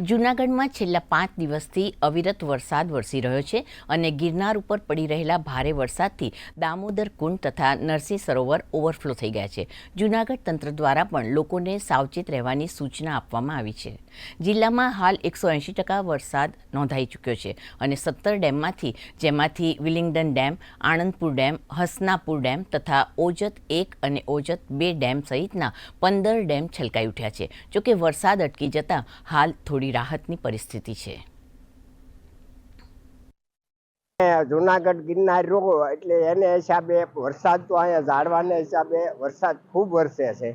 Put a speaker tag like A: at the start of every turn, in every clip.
A: જૂનાગઢમાં છેલ્લા 5 દિવસથી અવિરત વરસાદ વરસી રહ્યો છે અને ગિરનાર ઉપર પડી રહેલા ભારે વરસાદથી દામોદર કુંડ તથા નરસિંહ સરોવર ઓવરફ્લો થઈ ગયા છે। જૂનાગઢ તંત્ર દ્વારા પણ લોકોને સાવચેત રહેવાની સૂચના આપવામાં આવી છે। જિલ્લામાં હાલ 180% વરસાદ નોંધાઈ ચૂક્યો છે અને 17 ડેમમાંથી જેમાંથી Willingdon dam, Anandpur dam, Hasnapur dam તથા ઓજત 1 અને ઓજત 2 ડેમ સહિતના 15 ડેમ છલકાઈ ઉઠ્યા છે। જોકે વરસાદ અટકી જતા હાલ થોડી રાહતની પરિસ્થિતિ છે।
B: જૂનાગઢ ગિરનાર રોગો એટલે એને હિસાબે વરસાદ તો અહીંયા ઝાડવાના હિસાબે વરસાદ ખૂબ વરસે છે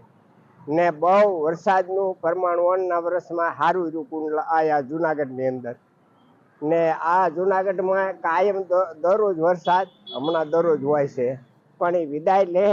B: ને બહુ વરસાદનું પ્રમાણ વનના વર્ષમાં સારું રૂપું આયા જૂનાગઢની અંદર ને આ જૂનાગઢમાં કાયમ દરરોજ વરસાદ હમણાં દરરોજ હોય છે પણ એ વિદાય લે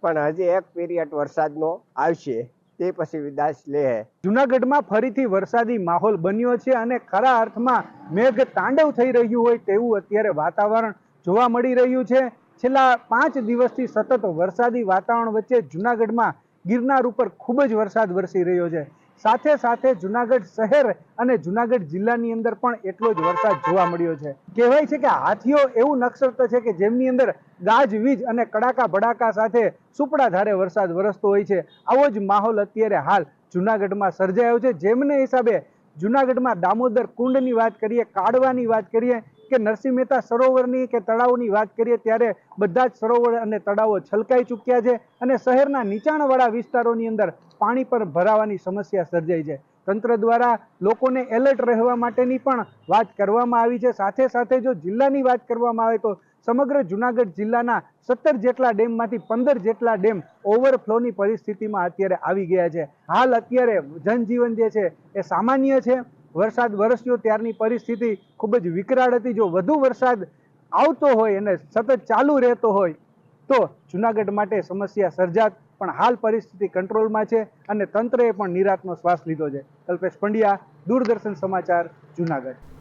B: પણ હજી એક પીરિયડ વરસાદનો આવશે તે પછી વિદાય લે।
C: જૂનાગઢમાં ફરીથી વરસાદી માહોલ બન્યો છે અને ખરા અર્થમાં મેઘ તાંડવ થઈ રહ્યું હોય તેવું અત્યારે વાતાવરણ જોવા મળી રહ્યું છે। છેલ્લા 5 દિવસથી સતત વરસાદી વાતાવરણ વચ્ચે જૂનાગઢમાં ગિરનાર ઉપર ખૂબ જ વરસાદ વરસી રહ્યો છે। સાથે સાથે જૂનાગઢ શહેર અને જૂનાગઢ જિલ્લાની અંદર પણ એટલો જ વરસાદ જોવા મળ્યો છે। કહેવાય છે કે હાથીઓ એવું નક્ષત્ર છે કે જેમની અંદર ગાજવીજ અને કડાકા ભડાકા સાથે સુપડા ધારે વરસાદ વરસતો હોય છે। આવો જ માહોલ અત્યારે હાલ જૂનાગઢમાં સર્જાયો છે। જેમને હિસાબે જૂનાગઢમાં દામોદર કુંડની વાત કરીએ, કાડવાની વાત કરીએ કે નરસિંહ મહેતા સરોવરની કે તળાવની વાત કરીએ ત્યારે બધા જ સરોવર અને તળાવો છલકાઈ ચૂક્યા છે અને શહેરના નીચાણવાળા વિસ્તારોની અંદર પાણી પર ભરાવાની સમસ્યા સર્જાઈ છે। તંત્ર દ્વારા લોકોને એલર્ટ રહેવા માટેની પણ વાત કરવામાં આવી છે। સાથે સાથે જો જિલ્લાની વાત કરવામાં આવે તો સમગ્ર જૂનાગઢ જિલ્લાના 17 જેટલા ડેમમાંથી 15 જેટલા ડેમ ઓવરફ્લોની પરિસ્થિતિમાં અત્યારે આવી ગયા છે। હાલ અત્યારે જનજીવન જે છે એ સામાન્ય છે। વરસાદ વરસ્યો ત્યારની પરિસ્થિતિ ખૂબ જ વિકરાળ હતી। જો વધુ વરસાદ આવતો હોય અને સતત ચાલુ રહેતો હોય તો જૂનાગઢ માટે સમસ્યા સર્જાત, પણ હાલ પરિસ્થિતિ કંટ્રોલમાં છે અને તંત્રએ પણ નિરાંતનો શ્વાસ લીધો છે। કલ્પેશ પંડ્યા, દૂરદર્શન સમાચાર, જૂનાગઢ।